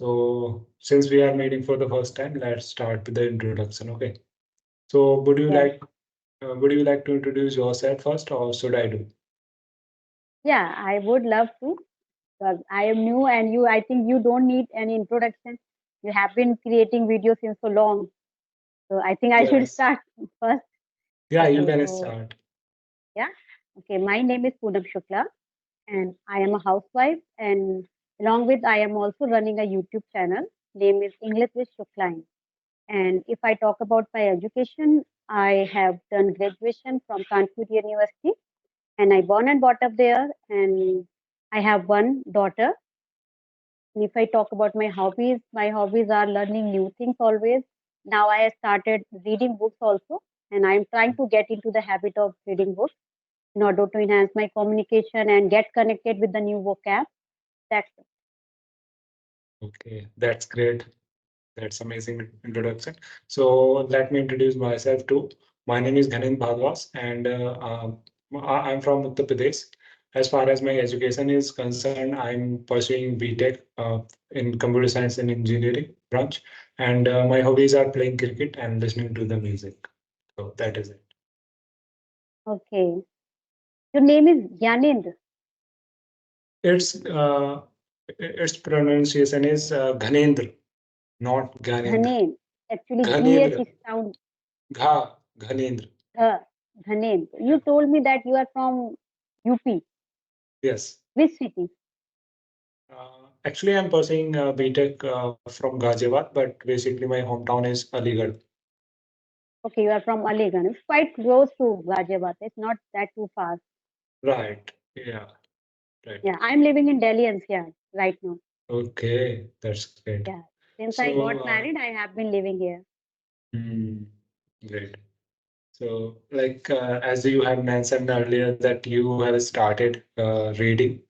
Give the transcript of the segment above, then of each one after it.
So since we are meeting for the first time, let's start with the introduction. Okay. So Yes. would you like to introduce yourself first, or should I do? Yeah, I would love to because I am new and I think you don't need any introduction. You have been creating videos since so long. So I think I should Yes. start first. Yeah, you Okay, can so start. yeah. Okay, my name is Poonam Shukla and I am a housewife and along with I am also running a YouTube channel. Name is Englishwithshuklaeen. And if I talk about my education, I have done graduation from Kanpur University and I born and brought up there and I have one daughter. And if I talk about my hobbies are learning new things always. Now I have started reading books also, and I'm trying to get into the habit of reading books in order to enhance my communication and get connected with the new vocab. That's it. Okay, that's great. That's amazing introduction. So let me introduce myself too. My name is Ghanin Bhagwas, and I'm from Uttar Pradesh. As far as my education is concerned, I'm pursuing BTech in Computer Science and Engineering branch, and my hobbies are playing cricket and listening to the music. So that is it. Okay. Your name is Gyanendra. Its its pronunciation is Ghanendra, not Gyanendra. Dhanen. Actually, GH Ghanendra, is sound Ghanendra. Dha. Dhanen. You told me that you are from UP. Yes. Which city? Actually, I'm pursuing BTech from Ghaziabad, but basically my hometown is Aligarh. Okay, you are from Aligarh. It's quite close to Ghaziabad. It's not that too far. Right. Yeah. Right. Yeah, I'm living in Delhi NCR right now. Okay. That's great. Yeah. Since I So, got married, I have been living here. hmm, great. So, as you have mentioned earlier that you have started reading.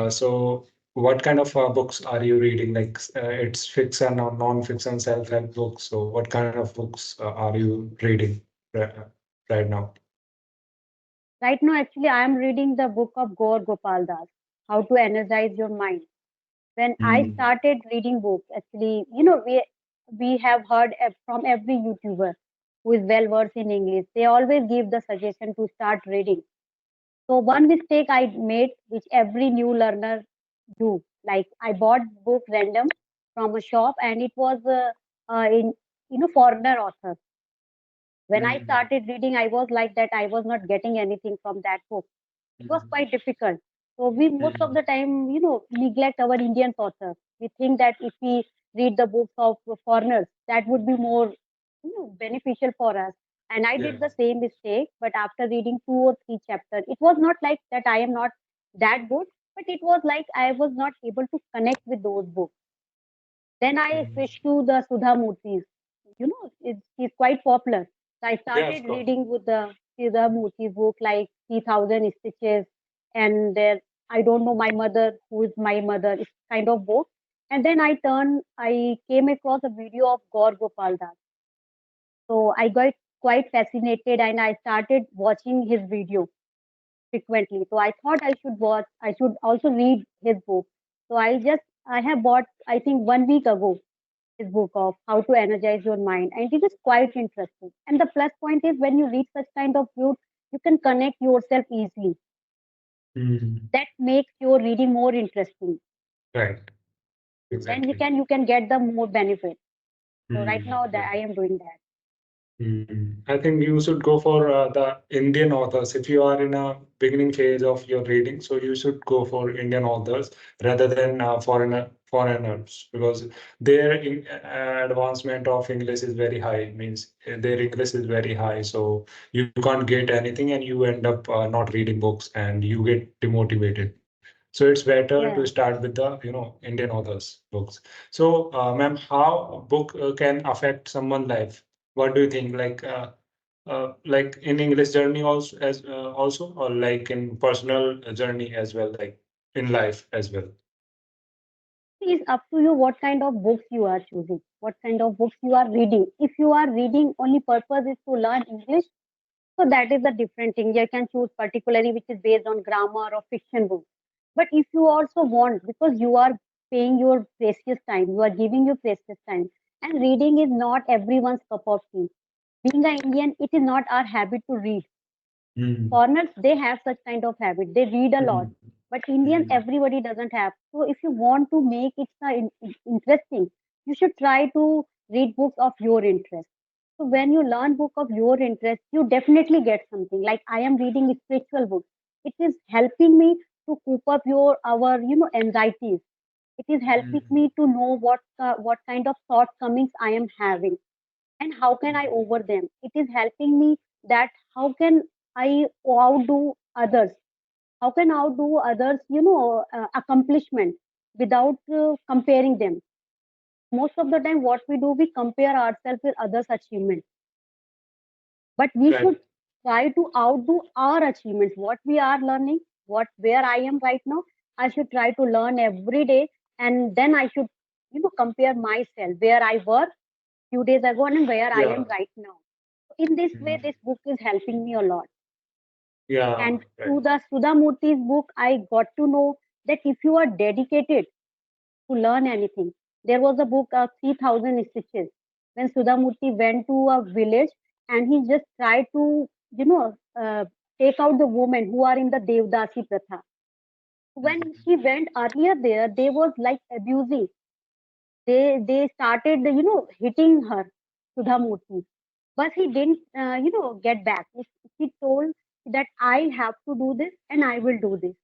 So, what kind of books are you reading? It's fiction or non-fiction self-help books. So, what kind of books are you reading right, right now? Right now, actually, I am reading the book of Gaur Gopal Das, How to Energize Your Mind. When I Hmm. started reading books, actually, we have heard from every YouTuber who is well versed in English. They always give the suggestion to start reading. So one mistake I made, which every new learner do, like I bought book random from a shop, and it was in foreigner author. When I Hmm. started reading, I was like that. I was not getting anything from that book. It was Hmm. quite difficult. So we most of Hmm. the time, neglect our Indian authors. We think that if we read the books of foreigners, that would be more, beneficial for us. And I Yeah. did the same mistake. But after reading 2 or 3 chapters, it was not like that I am not that good, but it was like I was not able to connect with those books. Then I Hmm. switched to the Sudha Murthy's. He's quite popular. So I Yeah, of started course. reading with the Sudha Murthy's book like 3000 Stitches and there I don't know my mother, who is my mother, it's kind of book. And then I came across a video of Gaur Gopal Das. So I got quite fascinated and I started watching his video frequently. So I thought I should also read his book. So I have bought, I think 1 week ago, his book of How to Energize Your Mind. And it is quite interesting. And the plus point is when you read such kind of book, you can connect yourself easily. Hmm. That makes your reading more interesting. Right. Then Exactly. you can get the more benefit. So right Hmm. now that Right. I am doing that. I think you should go for the Indian authors. If you are in a beginning phase of your reading, so you should go for Indian authors rather than foreigners because their advancement of English is very high. Means their English is very high, so you can't get anything, and you end up not reading books, and you get demotivated. So it's better to Yeah. start with the Indian authors books. So, ma'am, how a book can affect someone's life? What do you think? Like in English journey also also, or like in personal journey as well, like in life as well. It's up to you what kind of books you are choosing, what kind of books you are reading. If you are reading only purpose is to learn English, so that is a different thing. You can choose particularly which is based on grammar or fiction books. But if you also want, because you are paying your precious time. You are giving your precious time. And reading is not everyone's cup of tea. Being an Indian, it is not our habit to read. Mm. Foreigners, they have such kind of habit. They read a lot. Mm. But Indian, Mm. everybody doesn't have. So if you want to make it interesting, you should try to read books of your interest. So when you learn book of your interest, you definitely get something. Like I am reading spiritual books. It is helping me to cope up your our anxieties. It is helping Mm. me to know what kind of shortcomings I am having and how can I over them. It is helping me that how can I outdo others, how can outdo others accomplishment without comparing them. Most of the time what we do, we compare ourselves with others achievements, but we Right. should try to outdo our achievements, what we are learning, what where I am right now. I should try to learn every day, and then I should compare myself where I were few days ago and where I Yeah. am right now. In this way, Mm. this book is helping me a lot. Yeah. And Right. through the Sudha Murthy's book, I got to know that if you are dedicated to learn anything, there was a book of 3000 Stitches. When Sudha Murthy went to a village and he just tried to, you know, uh, take out the women who are in the Devdasi Pratha. When Mm. he went earlier there, they was like abusing. They started, hitting her, Sudha Murthy, but he didn't get back. He told that I have to do this and I will do this.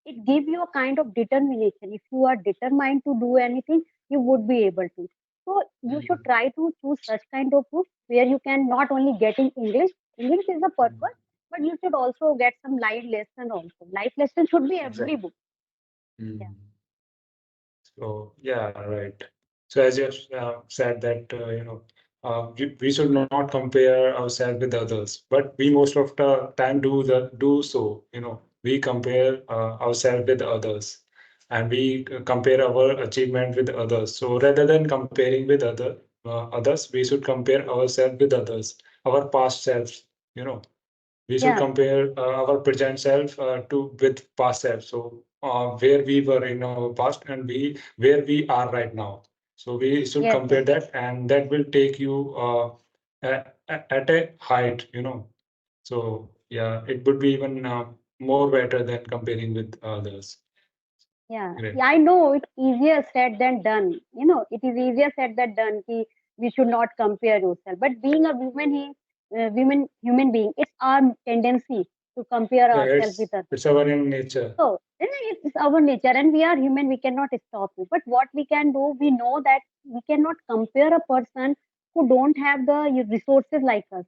It gives you a kind of determination. If you are determined to do anything, you would be able to. So you should Mm. try to choose such kind of books where you can not only get in English is the Mm. purpose, but you should also get some life lesson also. Life lesson should be every Exactly. book. Yeah. Mm. So yeah, right. So as you have said that we should not compare ourselves with others, but we most of the time do so. We compare ourselves with others, and we compare our achievement with others. So rather than comparing with others, we should compare ourselves with others, our past selves. You know we should Yeah. compare our present self to with past self. So where we were in our past and we where we are right now. So we should Yes. compare Yes. that, and that will take you at a height. So yeah, it would be even more better than comparing with others. Yeah, Great. yeah, I know it's easier said than done. It is easier said than done. Ki we should not compare yourself. But being a human being, it's our tendency to compare Yeah, ourselves with others. it's our in nature. So it's our nature, and we are human. We cannot stop it. But what we can do, we know that we cannot compare a person who don't have the resources like us.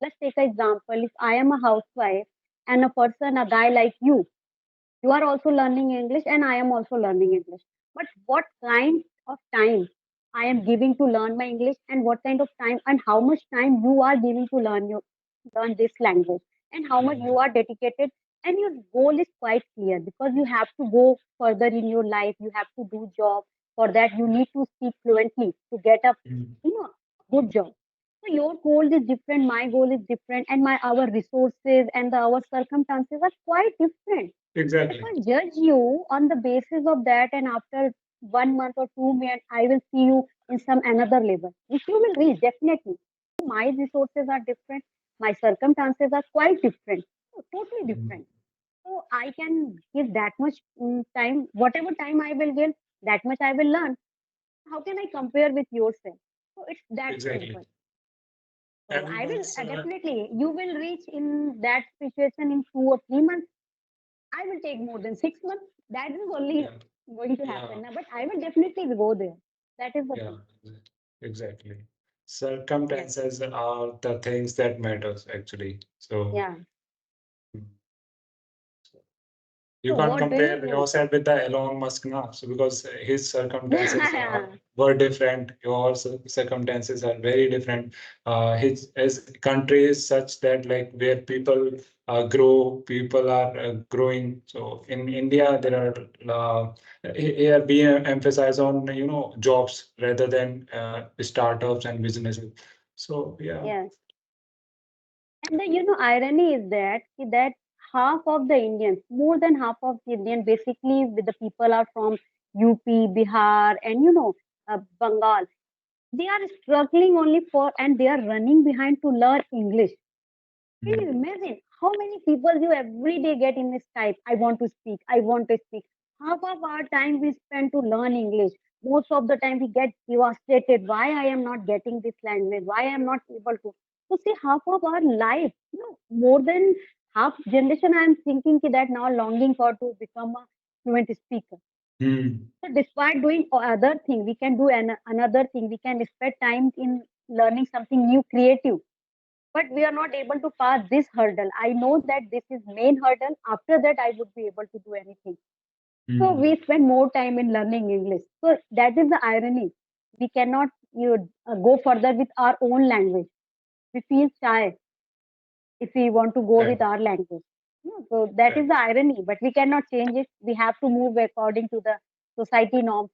Let's take an example. If I am a housewife and a guy like you are also learning English and I am also learning English. But what kind of time I am giving to learn my English, and what kind of time and how much time you are giving to learn this language, and how much you Mm. are dedicated, and your goal is quite clear because you have to go further in your life, you have to do job. For that you need to speak fluently to get a Mm. you know good job. So your goal is different, my goal is different, and my our resources and our circumstances are quite different. If Exactly. I judge you on the basis of that, and after 1 month or 2 months, I will see you in some another level, which you will reach definitely. My resources are different, my circumstances are quite different, totally Mm. different. So I can give that much time, whatever time I will give, that much I will learn. How can I compare with yourself? So it's that Exactly. simple. So I will Everyone's definitely, you will reach in that situation in 2 or 3 months. I will take more than 6 months. That is only yeah, going to yeah. happen now, but I will definitely go there. That is the Yeah, thing. exactly. Yes. Circumstances are the things that matters actually. So Yeah. you So can't what do compare you? yourself with the Elon Musk now. So because his circumstances Yeah. were different, your circumstances are very different. His country is such that like where people people are growing. So in India, there are here we emphasize on jobs rather than startups and businesses. So yeah. Yes. And the irony is that half of the Indians, more than half of the Indian, basically with the people are from UP, Bihar, and Bengal. They are struggling only for, and they are running behind to learn English. Can you Mm. imagine how many people you every day get in this type? I want to speak. I want to speak. Half of our time we spend to learn English. Most of the time we get devastated. Why I am not getting this language? Why I am not able to? So see, half of our life, more than half generation, I am thinking that now longing for to become a fluent speaker. Mm. So despite doing other thing, we can do another thing. We can spend time in learning something new, creative, but we are not able to pass this hurdle. I know that this is main hurdle. After that, I would be able to do anything. So Mm. we spend more time in learning English. So that is the irony. We cannot go further with our own language. We feel shy if we want to go with Right. our language. So that is Right. the irony. But we cannot change it. We have to move according to the society norms.